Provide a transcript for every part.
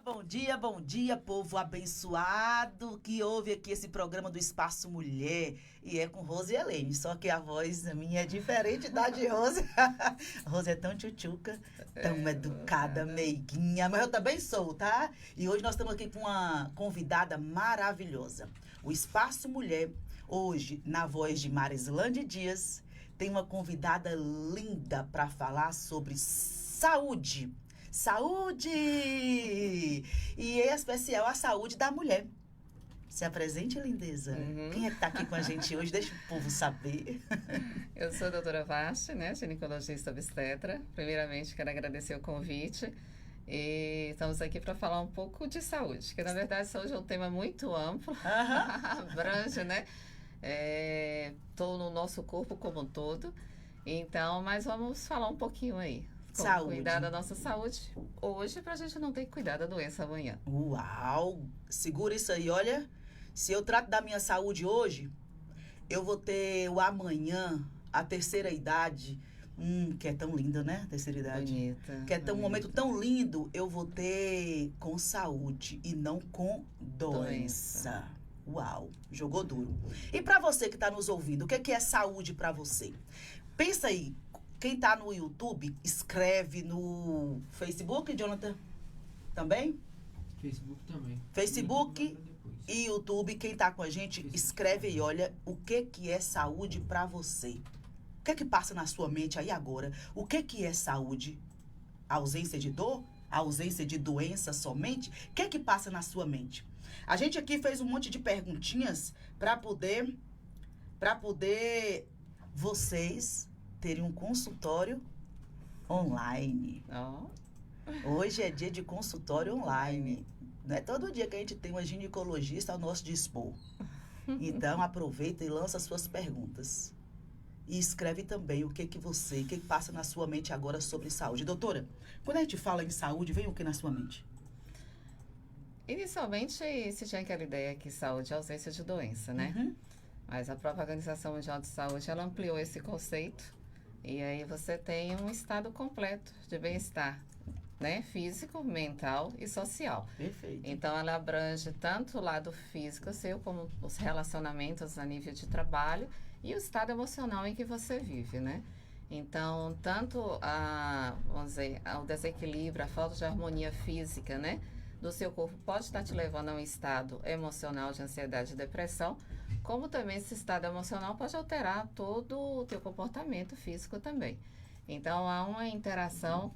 bom dia, povo abençoado que ouve aqui esse programa do Espaço Mulher. E é com Rose e Helene, só que a voz minha é diferente da de Rose. Rose é tão tchutchuca, tão educada, meiguinha, mas eu também sou, tá? E hoje nós estamos aqui com uma convidada maravilhosa. O Espaço Mulher, hoje, na voz de Marislande Dias, tem uma convidada linda para falar sobre saúde. Saúde! E é especial a saúde da mulher. Se apresente, lindeza. Quem é que está aqui com a gente hoje? Deixa o povo saber. Eu sou a doutora Vasti, né, ginecologista obstetra. Primeiramente, quero agradecer o convite. E estamos aqui para falar um pouco de saúde, que na verdade saúde é um tema muito amplo, abrange, né? Todo no nosso corpo como um todo. Então, mas vamos falar um pouquinho aí. Como cuidar da nossa saúde hoje para a gente não ter que cuidar da doença amanhã. Uau! Segura isso aí, olha. Se eu trato da minha saúde hoje, eu vou ter o amanhã, a terceira idade, que é tão linda, né? A terceira idade. Bonita. Que é um momento tão lindo, eu vou ter com saúde e não com doença. Uau, jogou duro. E para você que está nos ouvindo, o que é saúde para você? Pensa aí. Quem tá no YouTube, escreve no Facebook, Jonathan? Também? Facebook também. Facebook e YouTube, quem tá com a gente, escreve e olha o que é saúde pra você. O que passa na sua mente aí agora? O que é saúde? A ausência de dor? A ausência de doença somente? O que passa na sua mente? A gente aqui fez um monte de perguntinhas pra poder vocês terem um consultório online. Hoje é dia de consultório online. Não é todo dia que a gente tem uma ginecologista ao nosso dispor. Então, aproveita e lança suas perguntas. E escreve também o que passa na sua mente agora sobre saúde. Doutora, quando a gente fala em saúde, vem o que na sua mente? Inicialmente, se tinha aquela ideia que saúde é ausência de doença, né? Mas a própria Organização Mundial de Saúde, ela ampliou esse conceito. E aí você tem um estado completo de bem-estar, né? Físico, mental e social. Perfeito. Então, ela abrange tanto o lado físico seu, como os relacionamentos a nível de trabalho e o estado emocional em que você vive, né? Então, tanto vamos dizer, o desequilíbrio, a falta de harmonia física, né? Do seu corpo pode estar te levando a um estado emocional de ansiedade e depressão, como também esse estado emocional pode alterar todo o teu comportamento físico também. Então, há uma interação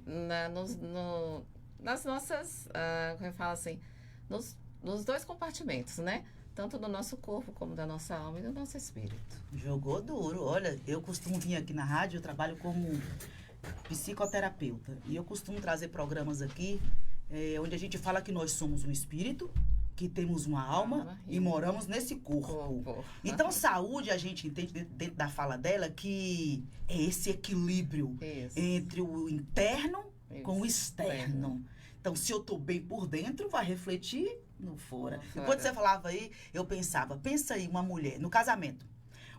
nas nossas, como eu falo assim, nos dois compartimentos, né? Tanto do nosso corpo, como da nossa alma e do nosso espírito. Jogou duro. Olha, eu costumo vir aqui na rádio, eu trabalho como psicoterapeuta. E eu costumo trazer programas aqui onde a gente fala que nós somos um espírito, que temos uma alma e moramos nesse corpo. Então, saúde, a gente entende dentro da fala dela que é esse equilíbrio entre o interno com o externo. Então, se eu tô bem por dentro, vai refletir no fora. Enquanto você falava aí, eu pensava, pensa aí uma mulher, no casamento.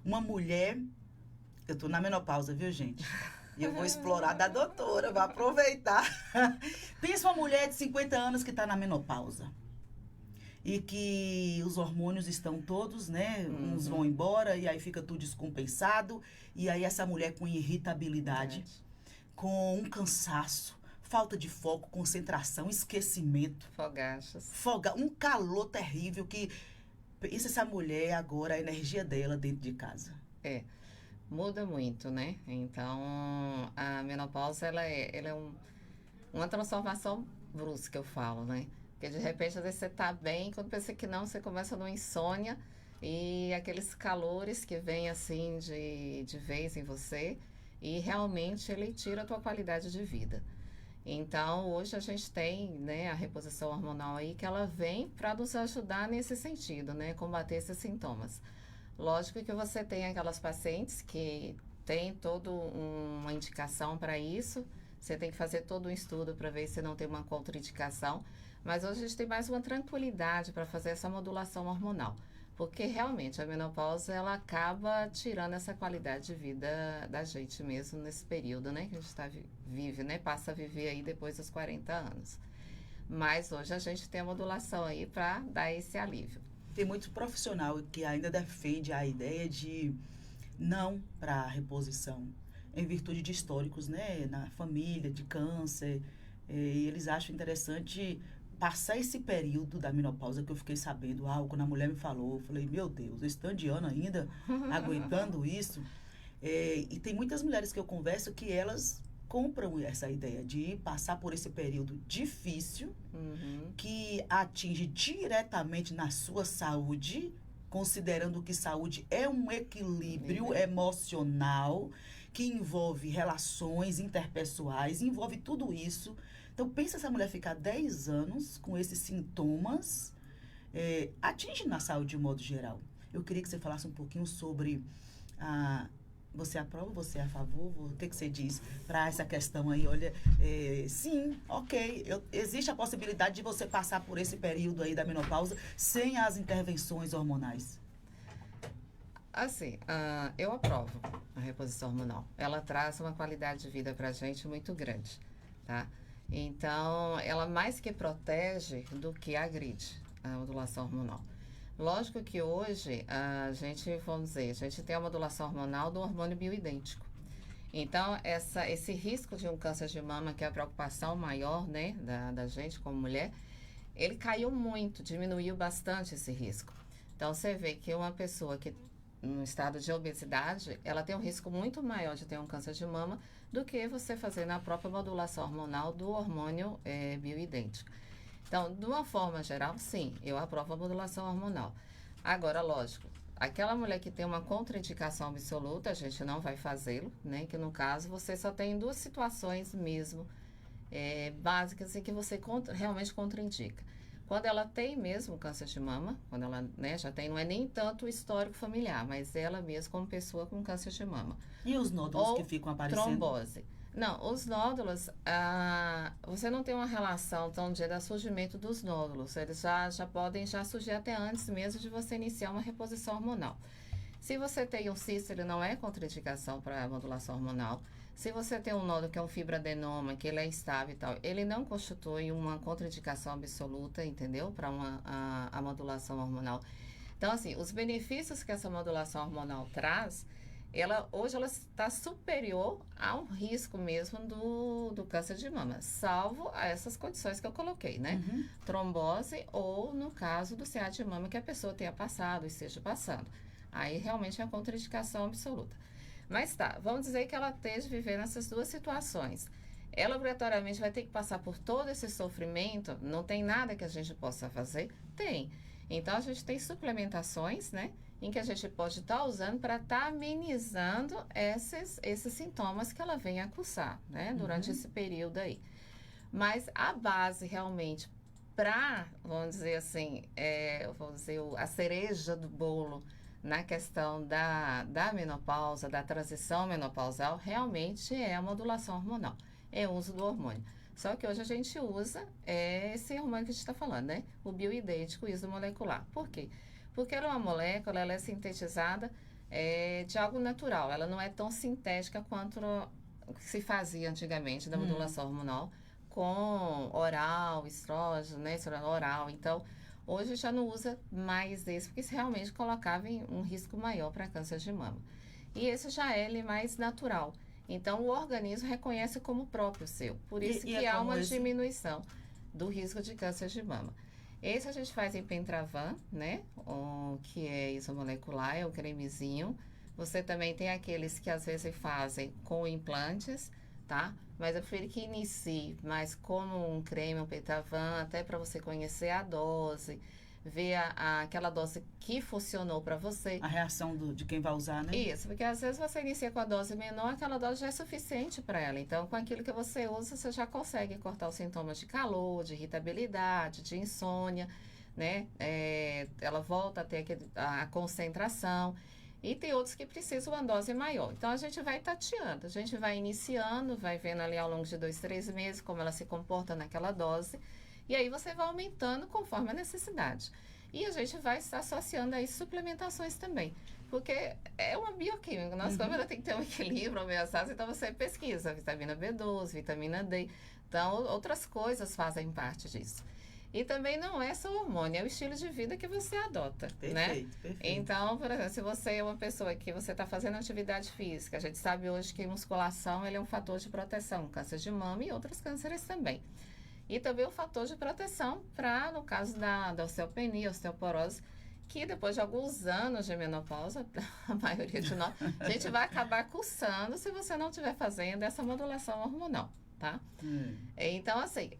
Uma mulher, eu tô na menopausa, viu, gente? E eu vou explorar da doutora, vou aproveitar. Pensa uma mulher de 50 anos que está na menopausa. E que os hormônios estão todos, né? Uns vão embora e aí fica tudo descompensado. E aí essa mulher com irritabilidade, com um cansaço, falta de foco, concentração, esquecimento. Fogachos. Um calor terrível que... Pensa essa mulher agora, a energia dela dentro de casa. Muda muito, né? Então, a menopausa, ela é uma transformação brusca, eu falo, né? Porque, de repente, às vezes você tá bem, quando pensa que não, você começa numa insônia e aqueles calores que vêm, assim, de vez em você e realmente ele tira a tua qualidade de vida. Então, hoje a gente tem, né, a reposição hormonal aí que ela vem para nos ajudar nesse sentido, né? Combater esses sintomas. Lógico que você tem aquelas pacientes que tem toda uma indicação para isso, você tem que fazer todo um estudo para ver se não tem uma contraindicação, mas hoje a gente tem mais uma tranquilidade para fazer essa modulação hormonal, porque realmente a menopausa ela acaba tirando essa qualidade de vida da gente mesmo nesse período, né, que a gente vive, né, passa a viver aí depois dos 40 anos. Mas hoje a gente tem a modulação aí para dar esse alívio. Tem muito profissional que ainda defende a ideia de não para a reposição, em virtude de históricos, né, na família, de câncer. E eles acham interessante passar esse período da menopausa, que eu fiquei sabendo, quando a mulher me falou, eu falei, meu Deus, eu estou de ano ainda, aguentando isso. E tem muitas mulheres que eu converso que elas compram essa ideia de passar por esse período difícil, que atinge diretamente na sua saúde, considerando que saúde é um equilíbrio emocional, que envolve relações interpessoais, envolve tudo isso. Então, pensa essa mulher ficar 10 anos com esses sintomas, atinge na saúde de modo geral. Eu queria que você falasse um pouquinho sobre você aprova, você é a favor? O que você diz para essa questão aí? Olha, sim, ok. Existe a possibilidade de você passar por esse período aí da menopausa sem as intervenções hormonais? Assim, eu aprovo a reposição hormonal. Ela traz uma qualidade de vida para a gente muito grande, tá? Então, ela mais que protege do que agride a modulação hormonal. Lógico que hoje a gente, vamos dizer, a gente tem a modulação hormonal do hormônio bioidêntico. Então, esse risco de um câncer de mama, que é a preocupação maior, né, da gente como mulher, ele caiu muito, diminuiu bastante esse risco. Então, você vê que uma pessoa que no estado de obesidade, ela tem um risco muito maior de ter um câncer de mama do que você fazer na própria modulação hormonal do hormônio bioidêntico. Então, de uma forma geral, sim, eu aprovo a modulação hormonal. Agora, lógico, aquela mulher que tem uma contraindicação absoluta, a gente não vai fazê-lo, né? Que no caso, você só tem duas situações mesmo básicas em que você realmente contraindica. Quando ela tem mesmo câncer de mama, quando ela, né, já tem, não é nem tanto o histórico familiar, mas ela mesma como pessoa com câncer de mama. E os nódulos que ficam aparecendo? Trombose. Não, os nódulos, você não tem uma relação tão dia do surgimento dos nódulos. Eles já podem surgir até antes mesmo de você iniciar uma reposição hormonal. Se você tem um cisto, ele não é contraindicação para a modulação hormonal. Se você tem um nódulo que é um fibroadenoma, que ele é estável e tal, ele não constitui uma contraindicação absoluta, entendeu? Para a modulação hormonal. Então, assim, os benefícios que essa modulação hormonal traz, hoje ela está superior ao risco mesmo do câncer de mama, salvo essas condições que eu coloquei, né? Trombose ou, no caso do CA de mama, que a pessoa tenha passado, esteja passando. Aí, realmente, é uma contraindicação absoluta. Mas tá, vamos dizer que ela esteja vivendo essas duas situações. Ela obrigatoriamente vai ter que passar por todo esse sofrimento? Não tem nada que a gente possa fazer? Tem. Então, a gente tem suplementações, né? Em que a gente pode estar usando para estar amenizando esses sintomas que ela vem a cursar, né? Durante esse período aí. Mas a base realmente vamos dizer assim, a cereja do bolo na questão da menopausa, da transição menopausal, realmente é a modulação hormonal, é o uso do hormônio. Só que hoje a gente usa esse hormônio que a gente está falando, né? O bioidêntico isomolecular. Por quê? Porque ela é uma molécula, ela é sintetizada de algo natural. Ela não é tão sintética quanto o que se fazia antigamente da modulação hormonal com oral, estrógeno, né? Oral. Então, hoje já não usa mais esse, porque isso realmente colocava em um risco maior para câncer de mama. E esse já é ele mais natural. Então, o organismo reconhece como próprio seu. Por isso que há uma diminuição do risco de câncer de mama. Esse a gente faz em Pentravan, né? Que é isomolecular, é o cremezinho. Você também tem aqueles que às vezes fazem com implantes, tá? Mas eu prefiro que inicie mais como um creme, um Pentravan, até para você conhecer a dose, ver aquela dose que funcionou para você. A reação de quem vai usar, né? Isso, porque às vezes você inicia com a dose menor, aquela dose já é suficiente para ela. Então, com aquilo que você usa, você já consegue cortar os sintomas de calor, de irritabilidade, de insônia, né? Ela volta a ter a concentração. E tem outros que precisam uma dose maior. Então, a gente vai tateando, a gente vai iniciando, vai vendo ali ao longo de 2, 3 meses como ela se comporta naquela dose. E aí, você vai aumentando conforme a necessidade. E a gente vai estar associando aí suplementações também. Porque é uma bioquímica. Nosso corpo tem que ter um equilíbrio homeostático, então você pesquisa vitamina B12, vitamina D. Então, outras coisas fazem parte disso. E também não é só hormônio, é o estilo de vida que você adota, né? Perfeito. Então, por exemplo, se você é uma pessoa que você está fazendo atividade física, a gente sabe hoje que musculação ele é um fator de proteção, câncer de mama e outros cânceres também. E também um fator de proteção para, no caso da osteopenia, osteoporose, que depois de alguns anos de menopausa, a maioria de nós, a gente vai acabar cursando se você não estiver fazendo essa modulação hormonal, tá? Então, assim,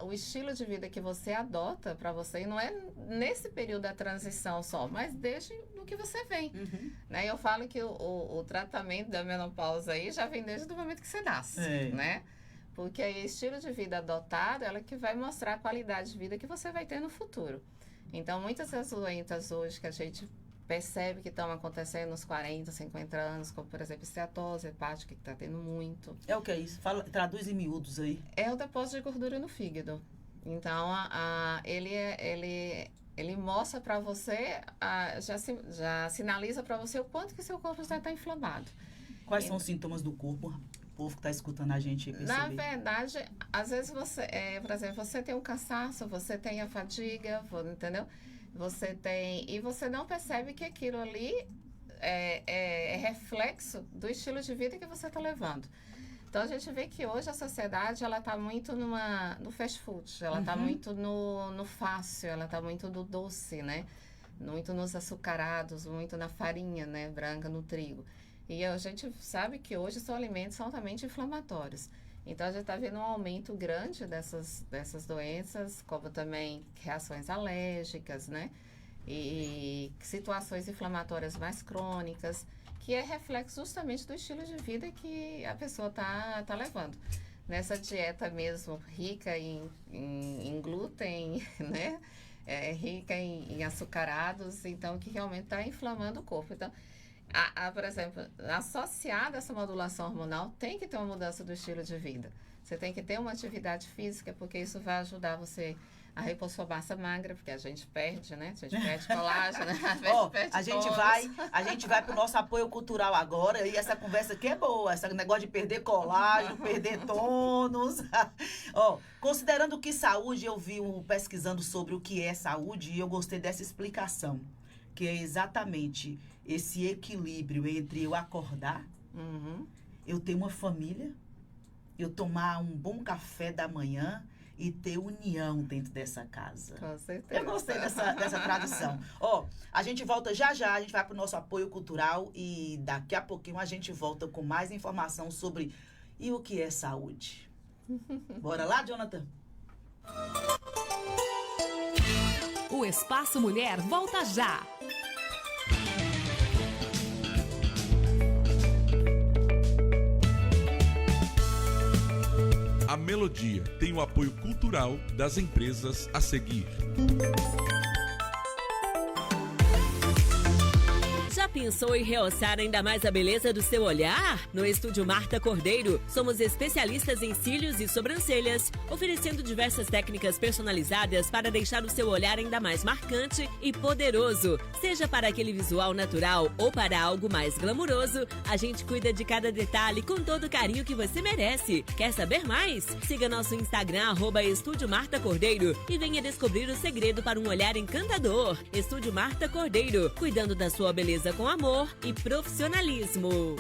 o estilo de vida que você adota para você não é nesse período da transição só, mas desde o que você vem, né? Eu falo que o tratamento da menopausa aí já vem desde o momento que você nasce, né? Porque o estilo de vida adotado, ela que vai mostrar a qualidade de vida que você vai ter no futuro. Então, muitas das doenças hoje que a gente percebe que estão acontecendo nos 40, 50 anos, como, por exemplo, esteatose hepática, que está tendo muito. É o que é isso? Traduz em miúdos aí. É o depósito de gordura no fígado. Então, ele mostra para você, já sinaliza para você o quanto que seu corpo já está inflamado. Quais são os sintomas do corpo? O povo que está escutando a gente perceber. Na verdade, às vezes você, por exemplo, você tem um cansaço, você tem a fadiga, entendeu? E você não percebe que aquilo ali é reflexo do estilo de vida que você está levando. Então, a gente vê que hoje a sociedade, ela está muito no fast food, ela está muito no fácil, ela está muito no doce, né? Muito nos açucarados, muito na farinha, né? Branca, no trigo. E a gente sabe que hoje são alimentos altamente inflamatórios. Então, a gente está vendo um aumento grande dessas doenças, como também reações alérgicas, né? E situações inflamatórias mais crônicas, que é reflexo justamente do estilo de vida que a pessoa tá levando. Nessa dieta mesmo rica em glúten, né? Rica em açucarados, então, que realmente está inflamando o corpo. Então, por exemplo, associada a essa modulação hormonal, tem que ter uma mudança do estilo de vida. Você tem que ter uma atividade física, porque isso vai ajudar você a repor sua massa magra, porque a gente perde, né? A gente perde colágeno, a gente vai pro nosso apoio cultural agora, e essa conversa aqui é boa, esse negócio de perder colágeno, perder tônus. Considerando que saúde, eu vi pesquisando sobre o que é saúde, e eu gostei dessa explicação, que é exatamente esse equilíbrio entre eu acordar, eu ter uma família, eu tomar um bom café da manhã e ter união dentro dessa casa. Com certeza. Eu gostei dessa tradução. A gente volta já, a gente vai para o nosso apoio cultural e daqui a pouquinho a gente volta com mais informação sobre e o que é saúde. Bora lá, Jonathan? O Espaço Mulher volta já. A Melodia tem o apoio cultural das empresas a seguir. Já pensou em realçar ainda mais a beleza do seu olhar? No Estúdio Marta Cordeiro, somos especialistas em cílios e sobrancelhas, oferecendo diversas técnicas personalizadas para deixar o seu olhar ainda mais marcante e poderoso. Seja para aquele visual natural ou para algo mais glamuroso, a gente cuida de cada detalhe com todo o carinho que você merece. Quer saber mais? Siga nosso Instagram, @Estúdio Marta Cordeiro, e venha descobrir o segredo para um olhar encantador. Estúdio Marta Cordeiro, cuidando da sua beleza com amor e profissionalismo.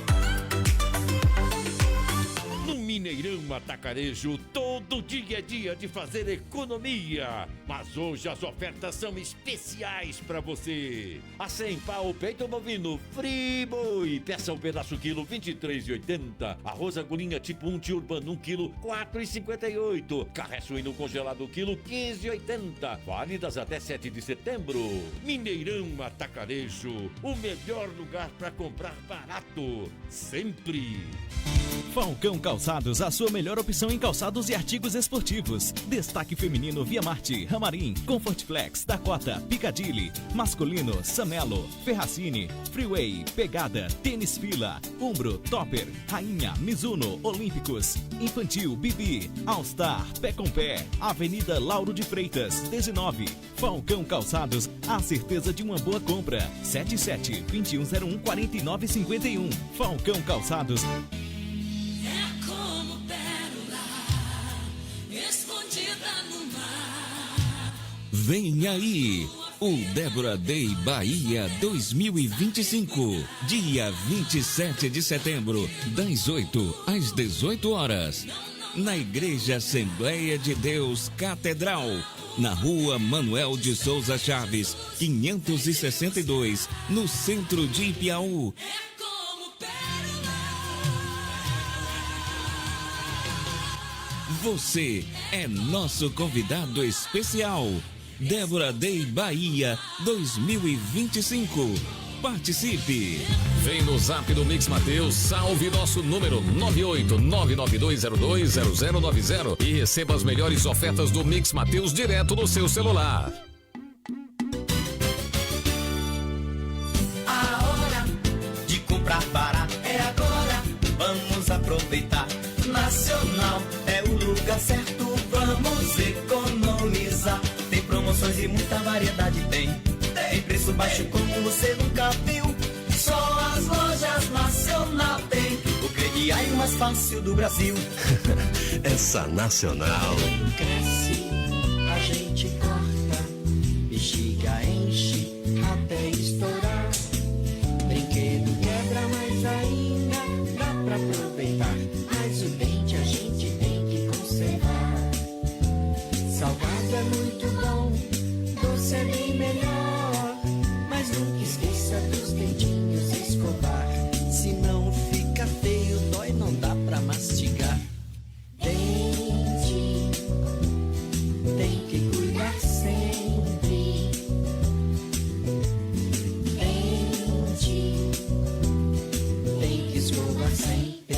No Mineirão Atacarejo, todo dia é dia de fazer economia. Mas hoje as ofertas são especiais para você. A 100 pau peito bovino Friboi. Peça um pedaço quilo 23,80. Arroz agulhinha tipo 1 Tiurban 1 quilo 4,58. Carré suíno congelado quilo 15,80. Válidas até 7 de setembro. Mineirão Atacarejo, o melhor lugar para comprar barato. Sempre. Falcão Calçados, a sua melhor opção em calçados e artigos esportivos. Destaque feminino Via Marte, Ramarim, Comfort Flex, Dakota, Piccadilly. Masculino Samelo, Ferracini, Freeway, Pegada, Tênis Fila, Umbro, Topper, Rainha, Mizuno, Olímpicos. Infantil Bibi, All Star, Pé com Pé, Avenida Lauro de Freitas, 19. Falcão Calçados, a certeza de uma boa compra. 77-2101-4951. Falcão Calçados. É como pérola escondida no mar. Vem aí, o Débora Day Bahia 2025, dia 27 de setembro, das 8 às 18 horas, na Igreja Assembleia de Deus Catedral, na Rua Manuel de Souza Chaves, 562, no centro de Ipiaú. Você é nosso convidado especial. Débora Day Bahia 2025. Participe! Vem no zap do Mix Mateus, salve nosso número 98992020090 e receba as melhores ofertas do Mix Mateus direto no seu celular. A hora de comprar barato é agora, vamos aproveitar. Nacional é o lugar certo, vamos economizar. Tem promoções e muita variedade tem preço baixo como você nunca viu. Só as lojas Nacional tem o crediário mais fácil do Brasil. Essa Nacional cresce, a gente corta, bexiga enche até estourar. Brinquedo quebra, mas ainda dá pra aproveitar. Mas o dente a gente tem que conservar. Salgado é muito bom, doce é bem melhor, mas nunca esqueça dos dentinhos escovar. Se não fica feio, dói, não dá pra mastigar. Dente tem que cuidar sempre. Dente tem que escovar sempre.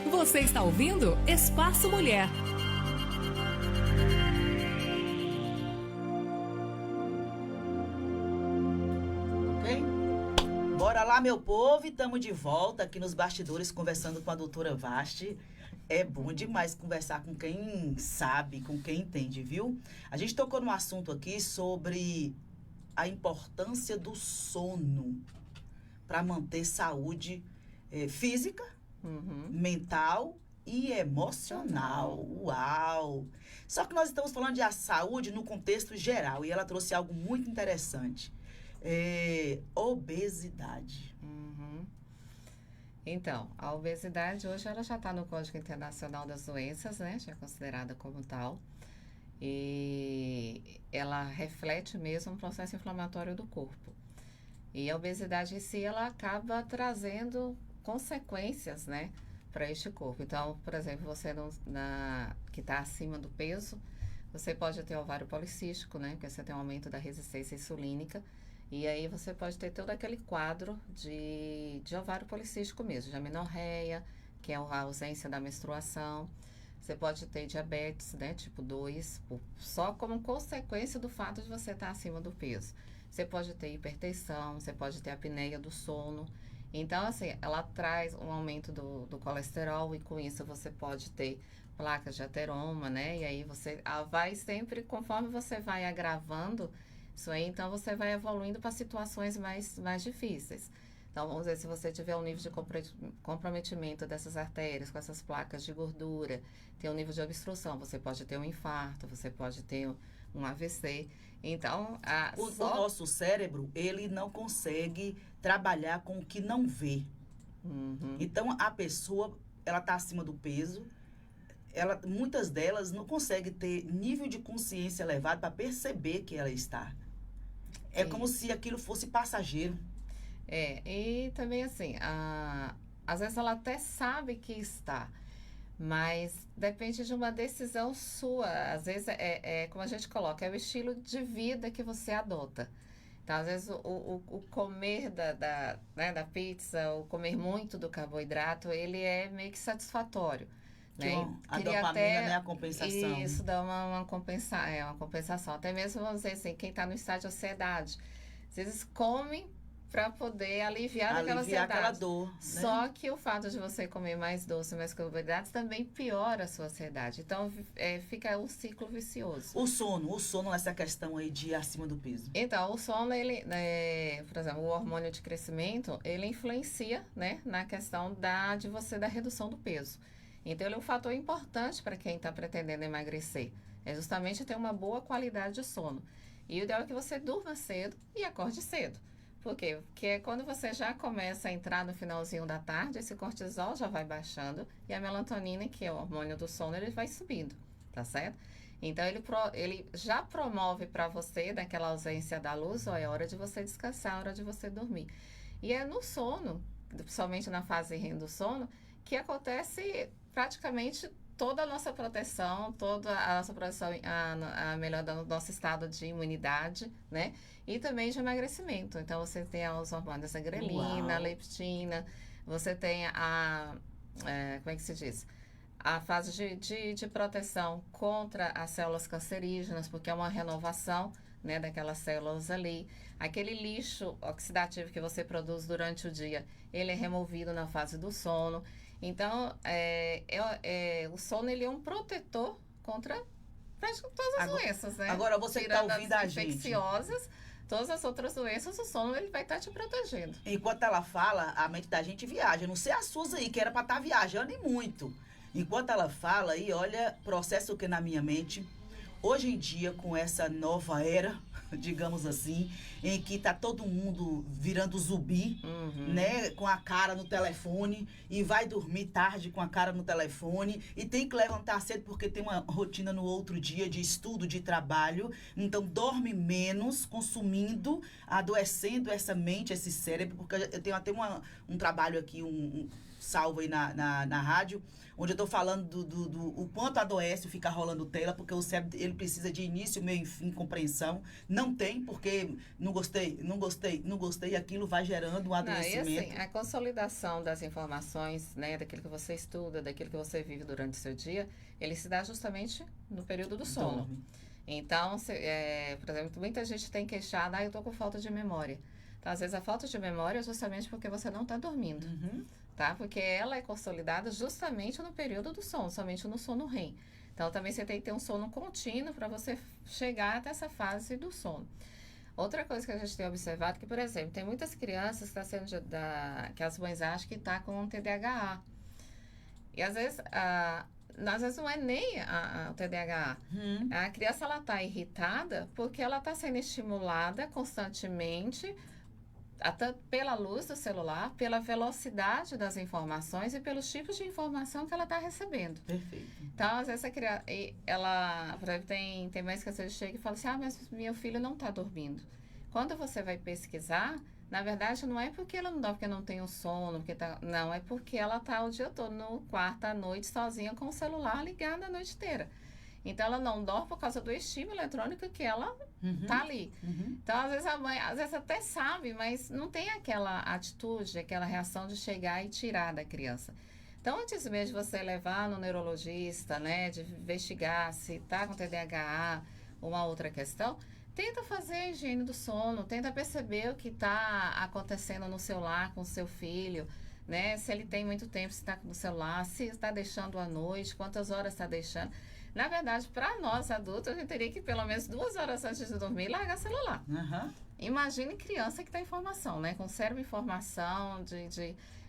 Você está ouvindo Espaço Mulher. Bora lá, meu povo, e estamos de volta aqui nos bastidores conversando com a doutora Vasti. É bom demais conversar com quem sabe, com quem entende, viu? A gente tocou num assunto aqui sobre a importância do sono para manter saúde física, mental e emocional. Uau! Só que nós estamos falando de a saúde no contexto geral e ela trouxe algo muito interessante. Obesidade. Então, a obesidade hoje ela já está no Código Internacional das Doenças, né? Já é considerada como tal. E ela reflete mesmo um processo inflamatório do corpo. E a obesidade em si, ela acaba trazendo consequências, né? Para este corpo. Então, por exemplo, você que está acima do peso, você pode ter ovário policístico, né? Porque você tem um aumento da resistência insulínica. E aí você pode ter todo aquele quadro de ovário policístico mesmo, de amenorreia, que é a ausência da menstruação. Você pode ter diabetes, né, tipo 2, só como consequência do fato de você estar acima do peso. Você pode ter hipertensão, você pode ter apneia do sono. Então, assim, ela traz um aumento do colesterol e com isso você pode ter placas de ateroma, né? E aí você vai sempre, conforme você vai agravando isso aí, então você vai evoluindo para situações mais difíceis. Então, vamos dizer, se você tiver um nível de comprometimento dessas artérias, com essas placas de gordura, tem um nível de obstrução, você pode ter um infarto, você pode ter um AVC. Então, o nosso cérebro, ele não consegue trabalhar com o que não vê. Então, a pessoa, ela está acima do peso, muitas delas não conseguem ter nível de consciência elevado para perceber que ela está. É como se aquilo fosse passageiro. E também assim, às vezes ela até sabe que está, mas depende de uma decisão sua. Às vezes como a gente coloca, é o estilo de vida que você adota. Então, às vezes, o comer né, da pizza, o comer muito do carboidrato, ele é meio que satisfatório. Né? A dopamina, né? A compensação. Isso dá uma compensação. Até mesmo, vamos dizer assim, quem está no estágio de ansiedade, às vezes come para poder aliviar aquela ansiedade. Aquela dor. Né? Só que o fato de você comer mais doce, mais carboidratos, também piora a sua ansiedade. Então, fica um ciclo vicioso. O sono, essa questão aí de acima do peso. Então, o sono, ele, por exemplo, o hormônio de crescimento, ele influencia, né, na questão da redução do peso. Então, ele é um fator importante para quem está pretendendo emagrecer. É justamente ter uma boa qualidade de sono. E o ideal é que você durma cedo e acorde cedo. Por quê? Porque é quando você já começa a entrar no finalzinho da tarde, esse cortisol já vai baixando e a melatonina, que é o hormônio do sono, ele vai subindo, tá certo? Então, ele já promove para você, daquela ausência da luz, ó, é hora de você descansar, é hora de você dormir. E é no sono, principalmente na fase REM do sono, que acontece praticamente toda a nossa proteção, toda a nossa proteção, a melhor do nosso estado de imunidade, né? E também de emagrecimento. Então, você tem os hormônios da grelina, a leptina, você tem como é que se diz? A fase de proteção contra as células cancerígenas, porque é uma renovação, né, daquelas células ali. Aquele lixo oxidativo que você produz durante o dia, ele é removido na fase do sono. Então, o sono, ele é um protetor contra todas as doenças, né? Agora, você que está ouvindo a gente. Infecciosas, todas as outras doenças, o sono, ele vai estar te protegendo. Enquanto ela fala, a mente da gente viaja. Não sei a Suza aí, que era para estar viajando e muito. Enquanto ela fala aí, olha, processo que na minha mente, hoje em dia, com essa nova era, digamos assim, em que tá todo mundo virando zumbi, né, com a cara no telefone, e vai dormir tarde com a cara no telefone, e tem que levantar cedo porque tem uma rotina no outro dia de estudo, de trabalho, então dorme menos, consumindo, adoecendo essa mente, esse cérebro, porque eu tenho até um trabalho aqui, salvo aí na rádio, onde eu tô falando do o quanto adoece ficar rolando tela, porque o cérebro, ele precisa de início, meio e fim, compreensão. Não tem, porque não gostei, e aquilo vai gerando um adoecimento. E assim, a consolidação das informações, né, daquilo que você estuda, daquilo que você vive durante o seu dia, ele se dá justamente no período do sono. Então, por exemplo, muita gente tem queixado, eu tô com falta de memória. Então, às vezes, a falta de memória é justamente porque você não está dormindo. Tá? Porque ela é consolidada justamente no período do sono, somente no sono REM. Então, também você tem que ter um sono contínuo para você chegar até essa fase do sono. Outra coisa que a gente tem observado é que, por exemplo, tem muitas crianças que as mães acham que está com TDAH. E às vezes não é nem o TDAH. A criança, ela está irritada porque ela está sendo estimulada constantemente pela luz do celular, pela velocidade das informações e pelos tipos de informação que ela está recebendo. Perfeito. Então, às vezes, ela, por exemplo, tem mães que às vezes chegam e falam assim, mas meu filho não está dormindo. Quando você vai pesquisar, na verdade, não é porque ela não dorme, porque não tem um sono, não, é porque ela está o dia todo no quarto à noite, sozinha, com o celular ligado a noite inteira. Então, ela não dorme por causa do estímulo eletrônico que ela tá ali. Então, às vezes, a mãe até sabe, mas não tem aquela atitude, aquela reação de chegar e tirar da criança. Então, antes mesmo de você levar no neurologista, né, de investigar se tá com TDAH ou uma outra questão, tenta fazer a higiene do sono, tenta perceber o que está acontecendo no seu lar com o seu filho, né, se ele tem muito tempo, se está no celular, se está deixando à noite, quantas horas está deixando. Na verdade, para nós adultos, a gente teria que pelo menos 2 horas antes de dormir largar celular. Imagine criança que está em formação, né? Com cérebro em formação,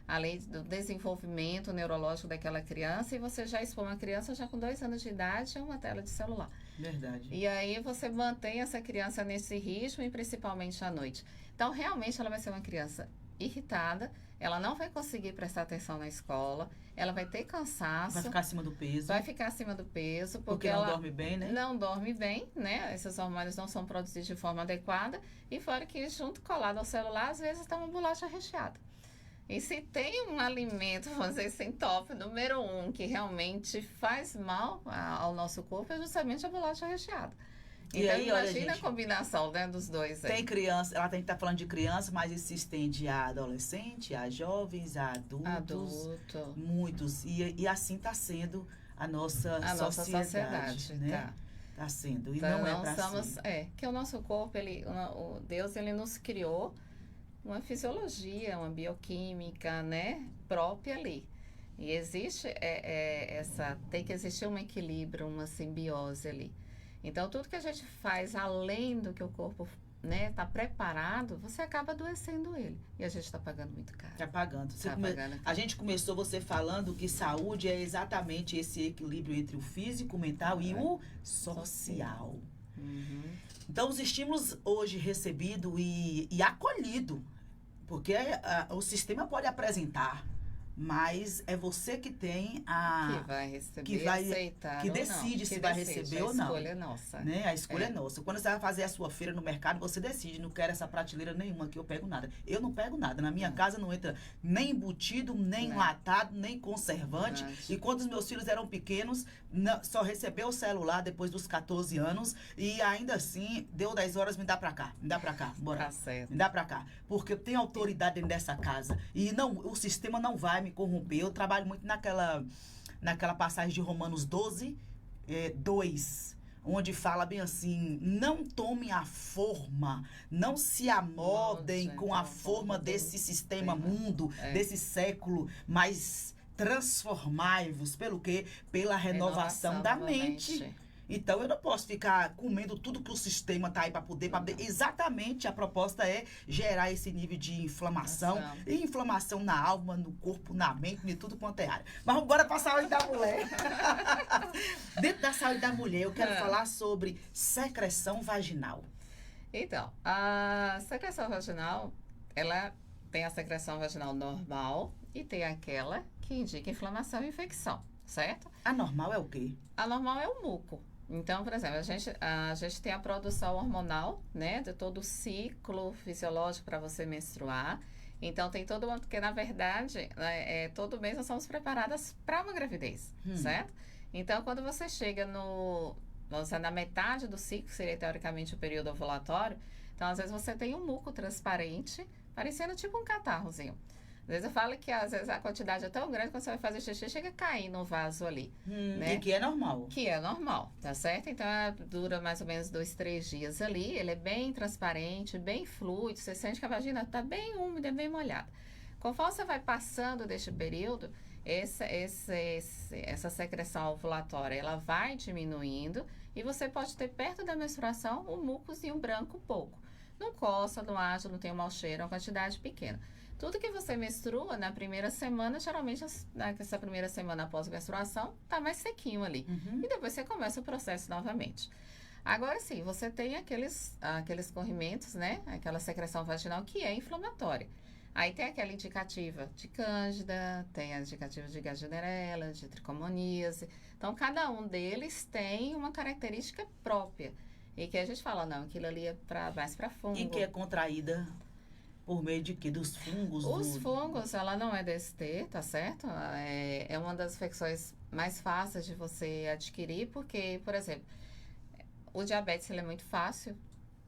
além do desenvolvimento neurológico daquela criança, e você já expõe uma criança já com 2 anos de idade a uma tela de celular. Verdade. E aí você mantém essa criança nesse ritmo, e principalmente à noite. Então, realmente, ela vai ser uma criança irritada, ela não vai conseguir prestar atenção na escola, ela vai ter cansaço. Vai ficar acima do peso. Vai ficar acima do peso. Porque ela não dorme bem, né? Não dorme bem, né? Esses hormônios não são produzidos de forma adequada. E fora que, junto colado ao celular, às vezes está uma bolacha recheada. E se tem um alimento, vamos dizer assim, top, número 1, que realmente faz mal ao nosso corpo, é justamente a bolacha recheada. E então, aí, olha, imagina gente, a combinação, né, dos dois aí. tem criança, ela tem que estar falando de criança, mas isso se estende a adolescente, a jovens, a adultos. Muitos. E assim está sendo a nossa sociedade, né? Tá sendo. E então, não é para ser. Que o nosso corpo, o Deus, ele nos criou uma fisiologia, uma bioquímica, né, própria ali. E existe tem que existir um equilíbrio, uma simbiose ali. Então, tudo que a gente faz além do que o corpo, né, tá preparado, você acaba adoecendo ele. E a gente está pagando muito caro. Está pagando. A gente começou você falando que saúde é exatamente esse equilíbrio entre o físico, o mental e o social. Uhum. Então, os estímulos hoje recebidos e acolhido, porque o sistema pode apresentar, mas é você que tem que vai receber, aceitar, que decide se vai receber ou não. A escolha é nossa. Né? A escolha é nossa. Quando você vai fazer a sua feira no mercado, você decide, não quero essa prateleira nenhuma que eu pego nada. Eu não pego nada. Na minha casa não entra nem embutido, nem enlatado, nem conservante. E quando os meus filhos eram pequenos, só recebeu o celular depois dos 14 anos e ainda assim, deu 10 horas, me dá pra cá, bora. Tá certo. Me dá pra cá. Porque eu tenho autoridade dentro dessa casa. E o sistema não vai me corromper. Eu trabalho muito naquela passagem de Romanos 12, 2, onde fala bem assim, não tomem a forma, não se amodem com a forma desse sistema mundo, desse século, mas transformai-vos pelo quê? Pela renovação da mente. Então, eu não posso ficar comendo tudo que o sistema tá aí para poder... Exatamente, a proposta é gerar esse nível de inflamação. E inflamação na alma, no corpo, na mente, em tudo quanto é área. Mas vamos embora para a saúde da mulher. Dentro da saúde da mulher, eu quero falar sobre secreção vaginal. Então, a secreção vaginal, ela tem a secreção vaginal normal e tem aquela que indica inflamação e infecção, certo? A normal é o quê? A normal é o muco. Então, por exemplo, a gente tem a produção hormonal, né, de todo o ciclo fisiológico para você menstruar. Então, tem todo mundo, porque na verdade, todo mês nós somos preparadas para uma gravidez, certo? Então, quando você chega na metade do ciclo, seria teoricamente o período ovulatório, então às vezes você tem um muco transparente, parecendo tipo um catarrozinho. Às vezes eu falo que às vezes a quantidade é tão grande que quando você vai fazer xixi, chega a cair no vaso ali. Né? E que é normal. Que é normal, tá certo? Então, dura mais ou menos 2, 3 dias ali. Ele é bem transparente, bem fluido. Você sente que a vagina está bem úmida, bem molhada. Conforme você vai passando deste período, essa secreção ovulatória, ela vai diminuindo. E você pode ter perto da menstruação um mucozinho branco pouco. Não coça, não arde, não tem um mau cheiro, é uma quantidade pequena. Tudo que você menstrua na primeira semana, geralmente essa primeira semana após a menstruação, tá mais sequinho ali. E depois você começa o processo novamente. Agora sim, você tem aqueles corrimentos, né? Aquela secreção vaginal que é inflamatória. Aí tem aquela indicativa de cândida, tem a indicativa de gardnerella, de tricomoníase. Então, cada um deles tem uma característica própria. E que a gente fala, não, aquilo ali é mais para fungo. E que é contraída por meio de quê? Dos fungos? Os fungos, ela não é DST, tá certo? É uma das infecções mais fáceis de você adquirir, porque, por exemplo, o diabetes ele é muito fácil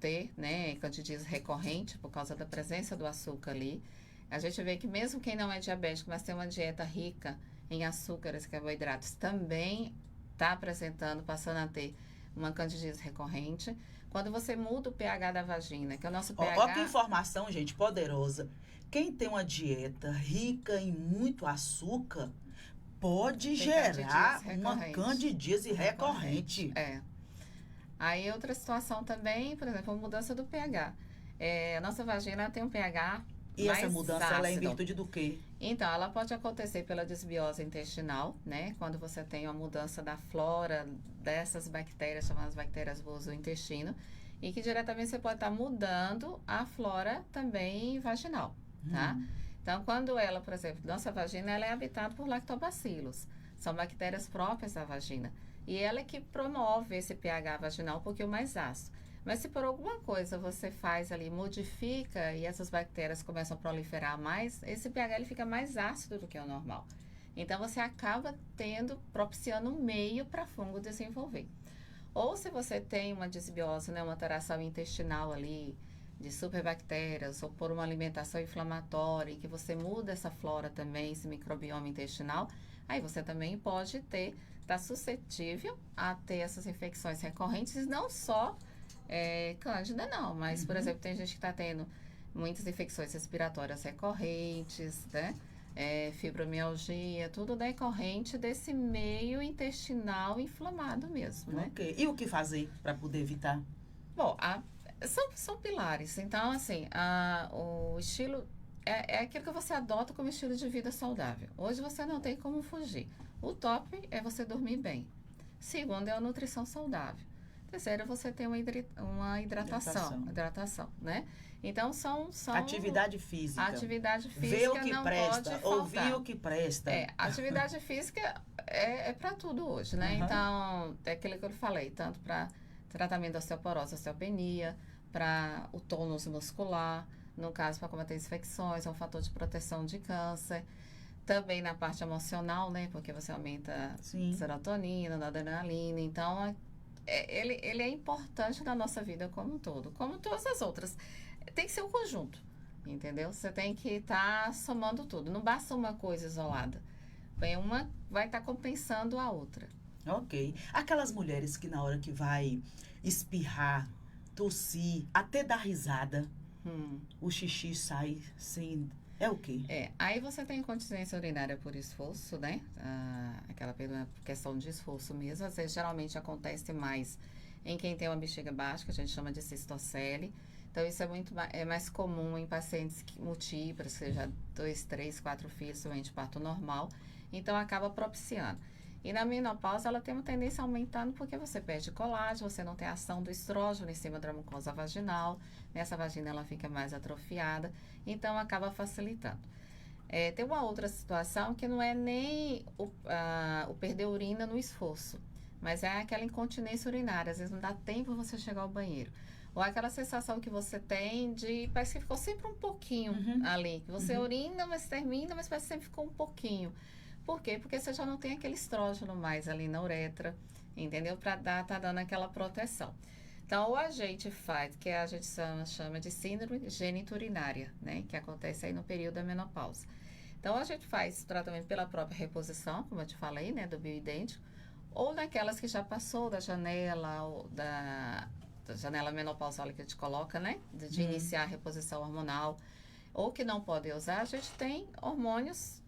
ter, né, candidíase recorrente por causa da presença do açúcar ali. A gente vê que mesmo quem não é diabético, mas tem uma dieta rica em açúcares, carboidratos, também está apresentando, passando a ter uma candidíase recorrente. Quando você muda o pH da vagina, que é o nosso pH... Olha que informação, gente, poderosa. Quem tem uma dieta rica em muito açúcar pode gerar uma candidíase recorrente. Aí outra situação também, por exemplo, a mudança do pH. A nossa vagina tem um pH e mais essa mudança ácido. Ela é em virtude do quê? Então, ela pode acontecer pela desbiose intestinal, né? Quando você tem uma mudança da flora dessas bactérias, chamadas bactérias boas do intestino, e que diretamente você pode estar mudando a flora também vaginal, tá? Então, quando ela, por exemplo, nossa vagina, ela é habitada por lactobacilos. São bactérias próprias da vagina. E ela é que promove esse pH vaginal um pouquinho mais ácido. Mas se por alguma coisa você faz ali, modifica e essas bactérias começam a proliferar mais, esse pH ele fica mais ácido do que o normal. Então você acaba propiciando um meio para fungo desenvolver. Ou se você tem uma disbiose, né, uma alteração intestinal ali, de superbactérias, ou por uma alimentação inflamatória, que você muda essa flora também, esse microbioma intestinal, aí você também pode estar suscetível a ter essas infecções recorrentes, não só cândida não, mas, por exemplo, tem gente que está tendo muitas infecções respiratórias recorrentes, né? Fibromialgia, tudo decorrente desse meio intestinal inflamado mesmo, né? Ok. E o que fazer para poder evitar? Bom, são pilares. Então, assim, o estilo é aquilo que você adota como estilo de vida saudável. Hoje você não tem como fugir. O top é você dormir bem. Segundo é a nutrição saudável. Terceiro, você tem uma hidratação, né? Então, são... Atividade física. Atividade física ver o que não presta, pode faltar. ouvir o que presta. Atividade física é para tudo hoje, né? Então, é aquilo que eu falei, tanto para tratamento da osteoporose, osteopenia, para o tônus muscular, no caso, para combater infecções, é um fator de proteção de câncer. Também na parte emocional, né? Porque você aumenta serotonina, adrenalina. Então, ele é importante na nossa vida como um todo. Como todas as outras. Tem que ser um conjunto, entendeu? Você tem que estar somando tudo. Não basta uma coisa isolada. Uma vai estar compensando a outra. Ok. Aquelas mulheres que na hora que vai espirrar, tossir, até dar risada, o xixi sai sem... É o quê? Aí você tem incontinência urinária por esforço, né? Aquela questão de esforço mesmo. Às vezes, geralmente, acontece mais em quem tem uma bexiga baixa, que a gente chama de cistocele. Então, isso é mais comum em pacientes múltiplas, seja 2, 3, 4 filhos, doente de parto normal. Então, acaba propiciando. E na menopausa, ela tem uma tendência aumentando porque você perde colágeno, você não tem ação do estrógeno em cima da mucosa vaginal. Nessa vagina, ela fica mais atrofiada. Então, acaba facilitando. Tem uma outra situação que não é nem o perder urina no esforço, mas é aquela incontinência urinária. Às vezes, não dá tempo você chegar ao banheiro. Ou aquela sensação que você tem de... Parece que ficou sempre um pouquinho ali. Você urina, mas termina, mas parece que sempre ficou um pouquinho. Por quê? Porque você já não tem aquele estrógeno mais ali na uretra, entendeu? Tá dando aquela proteção. Então, ou a gente faz, que a gente chama de síndrome geniturinária, né? Que acontece aí no período da menopausa. Então, a gente faz tratamento pela própria reposição, como eu te falei, né? Do bioidêntico. Ou daquelas que já passou da janela, ou da janela menopausal que a gente coloca, né? De iniciar a reposição hormonal. Ou que não podem usar, a gente tem hormônios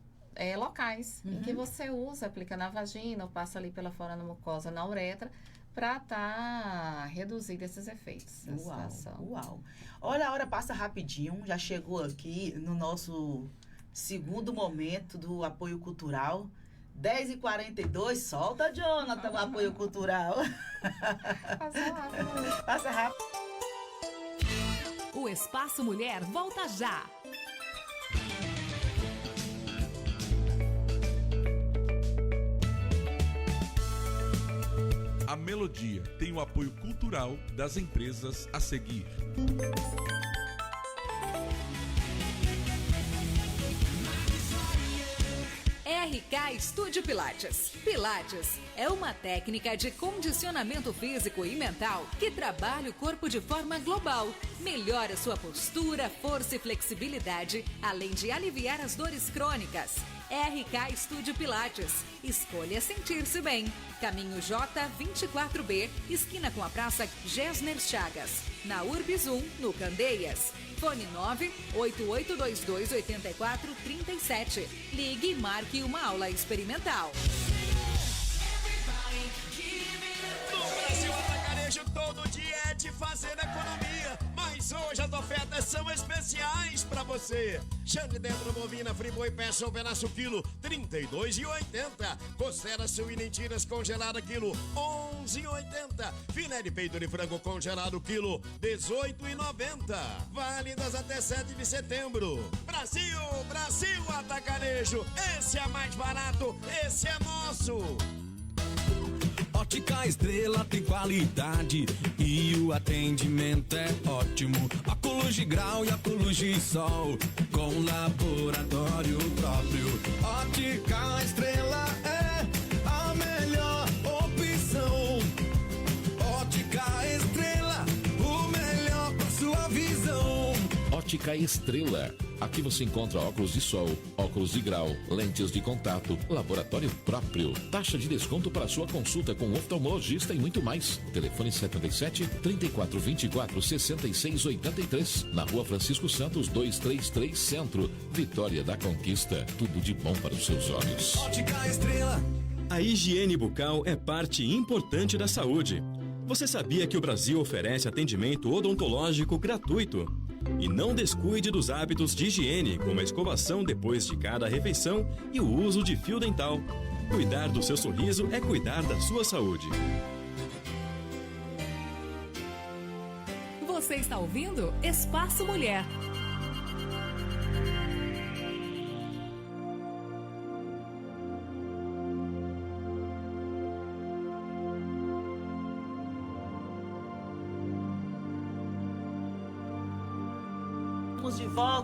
locais, em que você usa, aplica na vagina, ou passa ali pela fora da mucosa, na uretra, para reduzir esses efeitos. Uau! Olha, a hora passa rapidinho, já chegou aqui no nosso segundo momento do apoio cultural. 10h42, solta, Jonathan, o apoio cultural. Passa rápido. O Espaço Mulher volta já. A Melodia tem o apoio cultural das empresas a seguir. RK Estúdio Pilates. Pilates é uma técnica de condicionamento físico e mental que trabalha o corpo de forma global. Melhora sua postura, força e flexibilidade, além de aliviar as dores crônicas. RK Estúdio Pilates. Escolha sentir-se bem. Caminho J24B, esquina com a Praça Gessner Chagas. Na Urbis 1, no Candeias. Fone 988228437. Ligue e marque uma aula experimental. No Brasil Atacarejo, todo dia é de fazer economia. Mas hoje as ofertas são especiais pra você. Chane dentro bovina, friboi peça ou pedaço quilo, R$32,80. Costela suína em tiras congelada quilo, R$11,80. Filé de peito de frango congelado quilo, R$18,90. Válidas até 7 de setembro. Brasil, Brasil Atacarejo. Esse é mais barato, esse é nosso. Ótica Estrela tem qualidade e o atendimento é ótimo. Óculos de grau e óculos de sol com laboratório próprio. Ótica Estrela é a melhor opção. Ótica Estrela. Aqui você encontra óculos de sol, óculos de grau, lentes de contato, laboratório próprio, taxa de desconto para sua consulta com oftalmologista e muito mais. Telefone 77 3424 6683, na Rua Francisco Santos 233 Centro, Vitória da Conquista. Tudo de bom para os seus olhos. Ótica Estrela. A higiene bucal é parte importante da saúde. Você sabia que o Brasil oferece atendimento odontológico gratuito? E não descuide dos hábitos de higiene, como a escovação depois de cada refeição e o uso de fio dental. Cuidar do seu sorriso é cuidar da sua saúde. Você está ouvindo Espaço Mulher.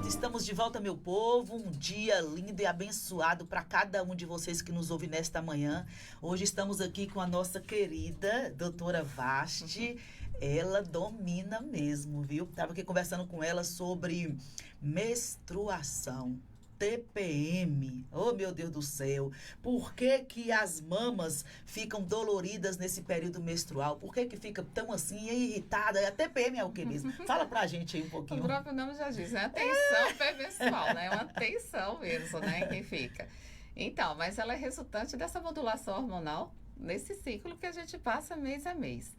Estamos de volta, meu povo. Um dia lindo e abençoado para cada um de vocês que nos ouve nesta manhã. Hoje estamos aqui com a nossa querida doutora Vasti. Ela domina mesmo, viu? Estava aqui conversando com ela sobre menstruação. TPM, oh meu Deus do céu, por que que as mamas ficam doloridas nesse período menstrual? Por que que fica tão assim, irritada? A TPM é o que mesmo? Fala pra gente aí um pouquinho. O próprio nome já diz, é a tensão pré-menstrual, né? É uma tensão mesmo, né, que fica. Então, mas ela é resultante dessa modulação hormonal, nesse ciclo que a gente passa mês a mês.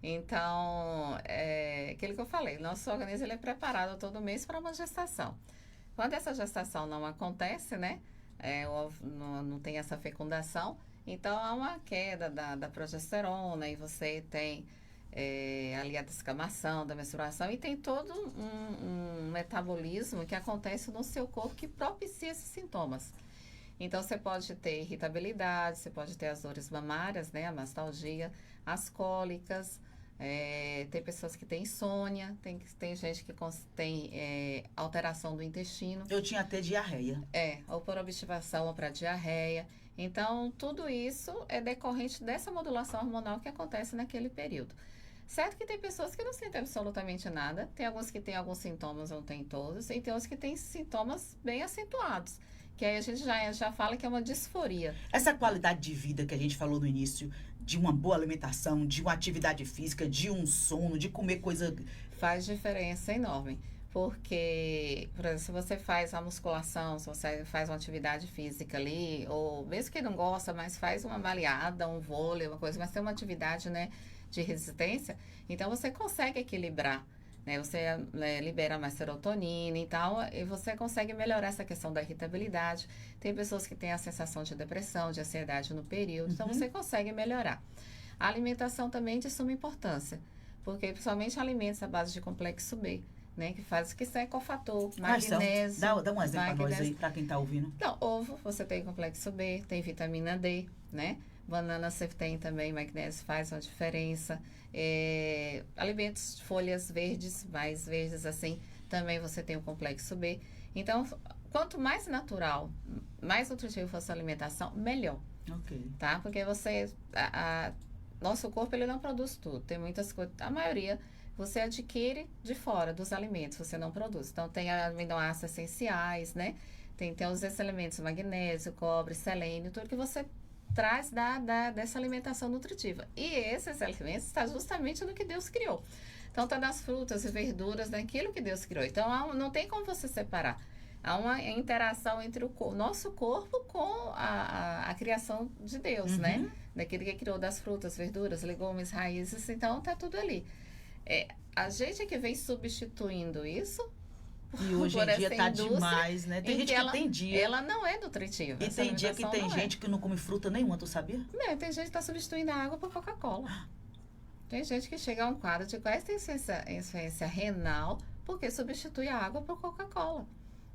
Então, aquilo que eu falei, nosso organismo ele é preparado todo mês para uma gestação. Quando essa gestação não acontece, né, não tem essa fecundação, então há uma queda da progesterona e você tem ali a descamação da menstruação e tem todo um metabolismo que acontece no seu corpo que propicia esses sintomas. Então, você pode ter irritabilidade, você pode ter as dores mamárias, né, a mastalgia, as cólicas. Tem pessoas que têm insônia, tem gente que tem alteração do intestino. Eu tinha até diarreia. Ou por obstipação ou para diarreia. Então, tudo isso é decorrente dessa modulação hormonal que acontece naquele período. Certo que tem pessoas que não sentem absolutamente nada, tem alguns que têm alguns sintomas, não tem todos, e tem outros que têm sintomas bem acentuados, que aí a gente já fala que é uma disforia. Essa qualidade de vida que a gente falou no início, de uma boa alimentação, de uma atividade física, de um sono, de comer coisa... Faz diferença enorme. Porque, por exemplo, se você faz uma musculação, se você faz uma atividade física ali, ou mesmo que não gosta, mas faz uma baleada, um vôlei, uma coisa, mas tem uma atividade, né, de resistência, então você consegue equilibrar, né? Você libera mais serotonina e tal, e você consegue melhorar essa questão da irritabilidade. Tem pessoas que têm a sensação de depressão, de ansiedade no período, então você consegue melhorar. A alimentação também é de suma importância, porque principalmente alimentos à base de complexo B, né, que é cofator, magnésio. Dá um exemplo para nós aí, para quem está ouvindo. Então, ovo, você tem complexo B, tem vitamina D, né? Banana você tem também, magnésio faz uma diferença. Alimentos, folhas verdes, mais verdes assim, também você tem o complexo B. Então, quanto mais natural, mais nutritivo for a sua alimentação, melhor. Ok. Tá? Porque nosso corpo ele não produz tudo. Tem muitas coisas, a maioria você adquire de fora dos alimentos, você não produz. Então, tem aminoácidos essenciais, né? Tem os elementos magnésio, cobre, selênio, tudo que você traz dessa alimentação nutritiva. E esses alimentos estão justamente no que Deus criou. Então, está nas frutas e verduras, naquilo que Deus criou. Então, não tem como você separar. Há uma interação entre o nosso corpo com a criação de Deus, né? Daquele que criou das frutas, verduras, legumes, raízes. Então, está tudo ali. A gente é que vem substituindo isso. E hoje em dia tá demais, né? Tem gente que tem dia. Ela não é nutritiva. E tem dia que tem gente que não come fruta nenhuma, tu sabia? Não, tem gente que tá substituindo a água por Coca-Cola. Tem gente que chega a um quadro de quase tem insuficiência renal porque substitui a água por Coca-Cola.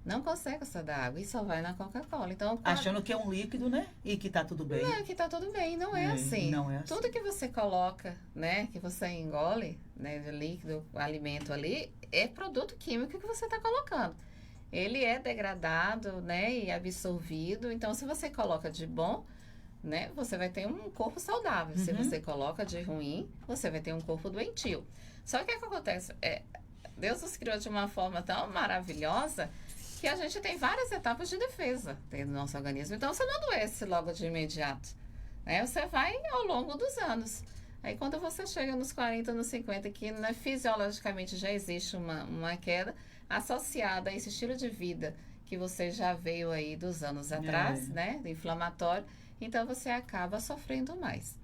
Não consegue sair da água e só vai na Coca-Cola. Então, achando que é um líquido, né? E que tá tudo bem. Não, que tá tudo bem. Não é assim. Não é assim. Tudo que você coloca, né? Que você engole, né? De líquido, alimento ali, é produto químico que você tá colocando. Ele é degradado, né? E absorvido. Então, se você coloca de bom, né? Você vai ter um corpo saudável. Se você coloca de ruim, você vai ter um corpo doentio. Só que o que acontece? Deus nos criou de uma forma tão maravilhosa que a gente tem várias etapas de defesa dentro do nosso organismo. Então, você não adoece logo de imediato, né? Você vai ao longo dos anos. Aí, quando você chega nos 40, nos 50, que né, fisiologicamente já existe uma queda associada a esse estilo de vida que você já veio aí dos anos atrás, né? Inflamatório. Então, você acaba sofrendo mais.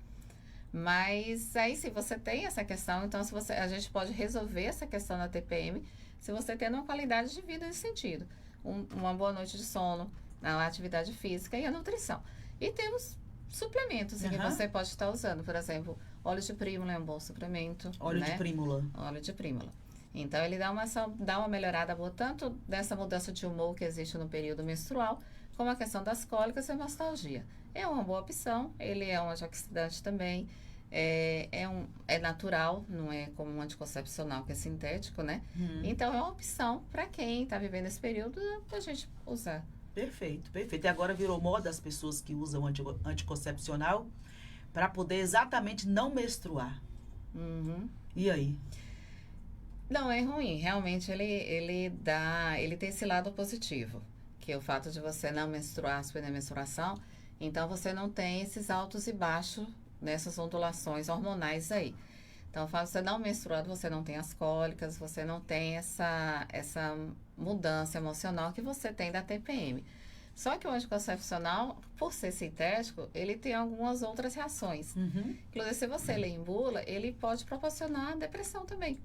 Mas aí, se você tem essa questão, então a gente pode resolver essa questão da TPM se você tem uma qualidade de vida nesse sentido. Uma boa noite de sono, a atividade física e a nutrição. E temos suplementos que você pode estar usando. Por exemplo, óleo de prímula é um bom suplemento. Óleo de prímula. Óleo de prímula. Então, ele dá uma melhorada boa, tanto dessa mudança de humor que existe no período menstrual, como a questão das cólicas e a nostalgia. É uma boa opção, ele é um antioxidante também, é natural, não é como um anticoncepcional que é sintético, né? Então, é uma opção para quem está vivendo esse período para a gente usar. Perfeito, perfeito. E agora virou moda as pessoas que usam anticoncepcional para poder exatamente não menstruar. E aí? Não, é ruim. Realmente, ele tem esse lado positivo, que é o fato de você não menstruar, suspender a menstruação. Então, você não tem esses altos e baixos nessas ondulações hormonais aí. Então, o fato de você não menstruar, você não tem as cólicas, você não tem essa mudança emocional que você tem da TPM. Só que o anticoncepcional, por ser sintético, ele tem algumas outras reações. Inclusive, se você lê em bula, ele pode proporcionar depressão também.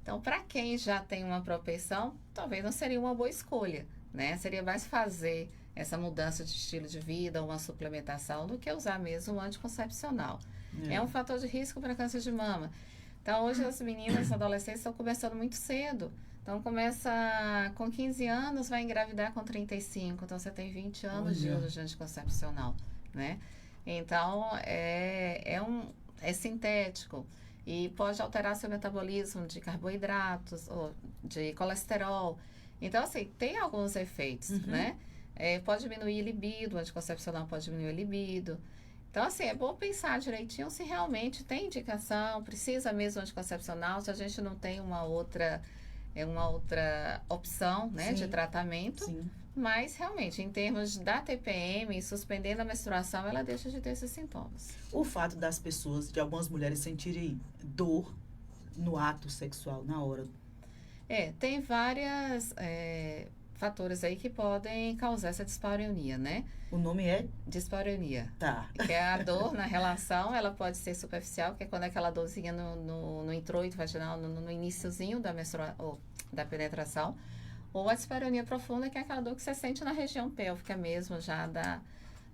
Então, para quem já tem uma propensão, talvez não seria uma boa escolha, né? Seria mais fazer essa mudança de estilo de vida, uma suplementação, do que usar mesmo o anticoncepcional. É um fator de risco para câncer de mama. Então, hoje as meninas, as adolescentes estão começando muito cedo. Então, começa com 15 anos, vai engravidar com 35. Então, você tem 20 anos de uso de anticoncepcional, né? Então, é sintético e pode alterar seu metabolismo de carboidratos ou de colesterol. Então, assim, tem alguns efeitos, né? Pode diminuir a libido, o anticoncepcional pode diminuir a libido. Então, assim, é bom pensar direitinho se realmente tem indicação, precisa mesmo anticoncepcional, se a gente não tem uma outra opção, né, de tratamento. Mas, realmente, em termos da TPM, suspendendo a menstruação, ela deixa de ter esses sintomas. O fato das pessoas, de algumas mulheres, sentirem dor no ato sexual, na hora. Tem várias fatores aí que podem causar essa dispareunia, né? O nome é? Dispareunia. Tá. Que é a dor na relação, ela pode ser superficial, que é quando é aquela dorzinha no introito vaginal, no iniciozinho da penetração. Ou a dispareunia profunda, que é aquela dor que você sente na região pélvica mesmo, já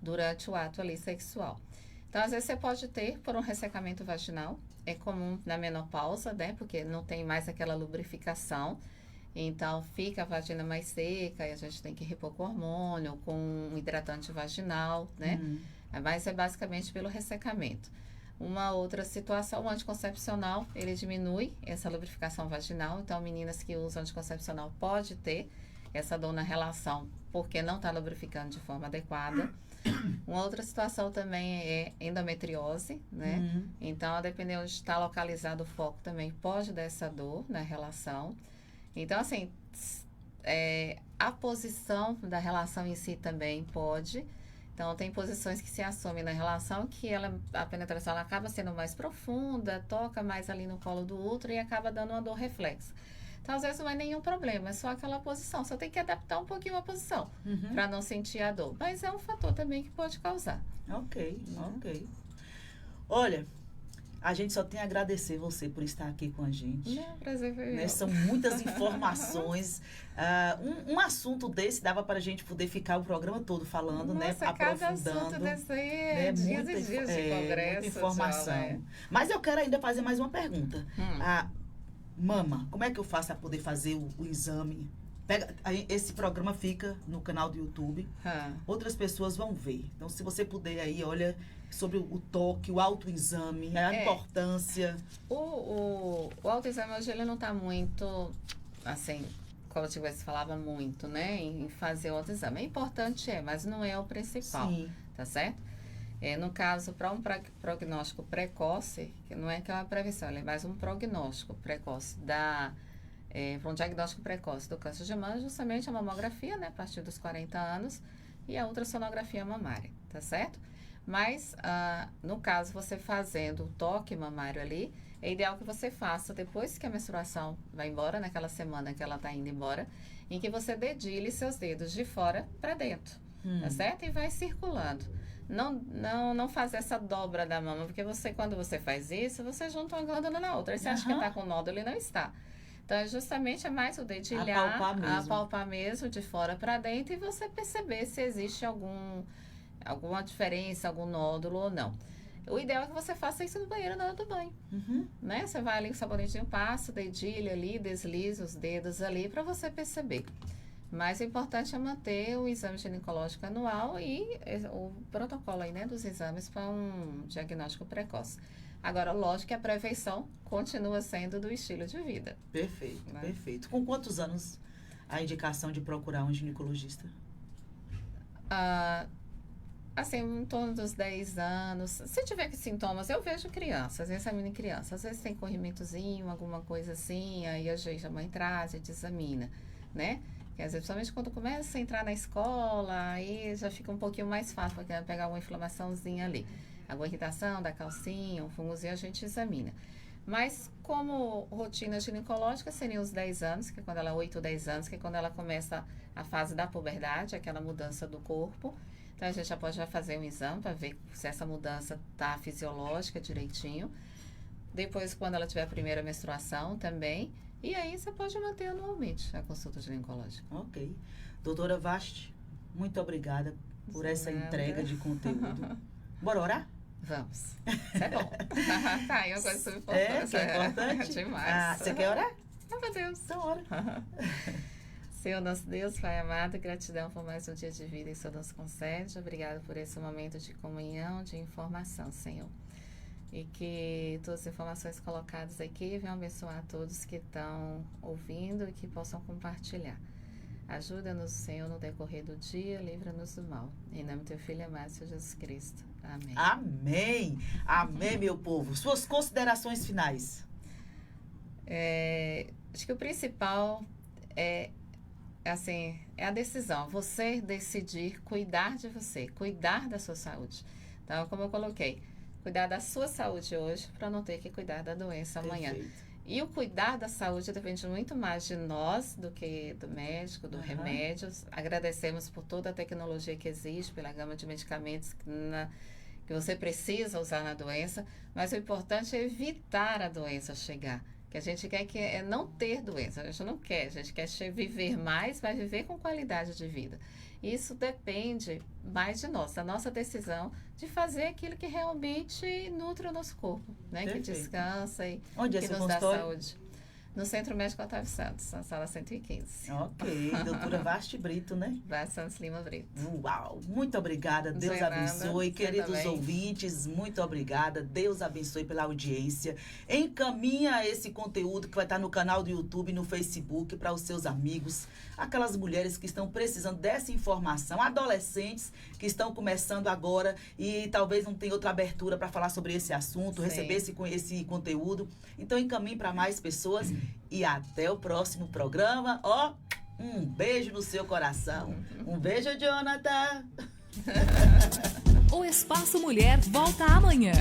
durante o ato ali sexual. Então, às vezes você pode ter por um ressecamento vaginal. É comum na menopausa, né? Porque não tem mais aquela lubrificação. Então, fica a vagina mais seca e a gente tem que repor com hormônio, com um hidratante vaginal, né? Mas é basicamente pelo ressecamento. Uma outra situação, o anticoncepcional, ele diminui essa lubrificação vaginal. Então, meninas que usam anticoncepcional pode ter essa dor na relação porque não está lubrificando de forma adequada. Uma outra situação também é endometriose, né? Então, dependendo de onde está localizado o foco, também pode dar essa dor na relação. Então, assim, a posição da relação em si também pode. Então, tem posições que se assumem na relação que a penetração ela acaba sendo mais profunda, toca mais ali no colo do útero e acaba dando uma dor reflexa. Então, às vezes não é nenhum problema, é só aquela posição. Só tem que adaptar um pouquinho a posição para não sentir a dor. Mas é um fator também que pode causar. Ok. Olha, a gente só tem a agradecer você por estar aqui com a gente. Prazer foi meu. São muitas informações. Um assunto desse dava para a gente poder ficar o programa todo falando, né? Aprofundando. Cada assunto desse aí dias e dias de congresso. Muita informação. Já, Mas eu quero ainda fazer mais uma pergunta. Mama, como é que eu faço para poder fazer o exame? Esse programa fica no canal do YouTube. Outras pessoas vão ver. Então, se você puder aí, olha, sobre o toque, o autoexame, a importância. O autoexame hoje ele não está muito, assim, como você falava muito, né? Em fazer o autoexame. É importante, mas não é o principal. Sim. Tá certo? No caso, para um prognóstico precoce, que não é que é uma prevenção, ele é mais um prognóstico precoce para um diagnóstico precoce do câncer de mama, justamente a mamografia, né, a partir dos 40 anos, e a ultrassonografia mamária, tá certo? Mas, no caso, você fazendo o toque mamário ali, é ideal que você faça depois que a menstruação vai embora, naquela semana que ela está indo embora, em que você dedilhe seus dedos de fora para dentro, tá certo? E vai circulando. Não fazer essa dobra da mama, porque quando você faz isso, você junta uma glândula na outra. Aí você acha que está com nódulo e não está. Então, justamente é mais o dedilhar, apalpar mesmo de fora para dentro e você perceber se existe alguma diferença, algum nódulo ou não. O ideal é que você faça isso no banheiro na hora do banho, né? Você vai ali com o sabonetinho, passa, dedilha ali, desliza os dedos ali para você perceber. Mas o importante é manter o exame ginecológico anual e o protocolo aí, né, dos exames para um diagnóstico precoce. Agora, lógico que a prevenção continua sendo do estilo de vida. Perfeito, né? Perfeito. Com quantos anos a indicação de procurar um ginecologista? Assim, em torno dos 10 anos. Se tiver sintomas, eu vejo crianças, examino em criança. Às vezes tem corrimentozinho, alguma coisa assim, aí a mãe traz, a gente examina, né? Quer dizer, principalmente quando começa a entrar na escola, aí já fica um pouquinho mais fácil, porque pegar uma inflamaçãozinha ali. Alguma irritação da calcinha, um fungozinho, a gente examina. Mas como rotina ginecológica, seriam os 10 anos, que é quando ela 8 ou 10 anos, que é quando ela começa a fase da puberdade, aquela mudança do corpo. Então, a gente já pode fazer um exame para ver se essa mudança está fisiológica direitinho. Depois, quando ela tiver a primeira menstruação também. E aí, você pode manter anualmente a consulta ginecológica. Ok. Doutora Vasti, muito obrigada por essa entrega de conteúdo. Bora orar? Vamos. Isso é bom. Tá, aí uma coisa super importante. Que é importante? Demais. Você quer orar? Meu Deus. Então, ora. Senhor nosso Deus, Pai amado, gratidão por mais um dia de vida que o Senhor nos concede. Obrigado por esse momento de comunhão, de informação, Senhor. E que todas as informações colocadas aqui venham abençoar todos que estão ouvindo e que possam compartilhar. Ajuda-nos, Senhor, no decorrer do dia, livra-nos do mal. Em nome do teu Filho amado, Senhor Jesus Cristo. Amém. Amém. Amém, meu povo. Suas considerações finais. Acho que o principal é a decisão. Você decidir cuidar de você, cuidar da sua saúde. Então, como eu coloquei, cuidar da sua saúde hoje para não ter que cuidar da doença amanhã. Perfeito. E o cuidar da saúde depende muito mais de nós do que do médico, do remédios. Agradecemos por toda a tecnologia que existe, pela gama de medicamentos que você precisa usar na doença, mas o importante é evitar a doença chegar. Que a gente quer é não ter doença, a gente não quer, a gente quer viver mais, mas viver com qualidade de vida. Isso depende mais de nós, da nossa decisão de fazer aquilo que realmente nutre o nosso corpo, né? Que descansa e que nos dá saúde. No Centro Médico Otávio Santos, na sala 115. Ok, doutora Vasti Brito, né? Vasti Santos Lima Brito. Uau, muito obrigada, Deus abençoe. Queridos ouvintes, muito obrigada, Deus abençoe pela audiência. Encaminha esse conteúdo que vai estar no canal do YouTube, no Facebook, para os seus amigos, aquelas mulheres que estão precisando dessa informação, adolescentes que estão começando agora e talvez não tenham outra abertura para falar sobre esse assunto, receber esse conteúdo. Então, encaminhe para mais pessoas. E até o próximo programa. Um beijo no seu coração. Um beijo, Jonathan. O Espaço Mulher volta amanhã.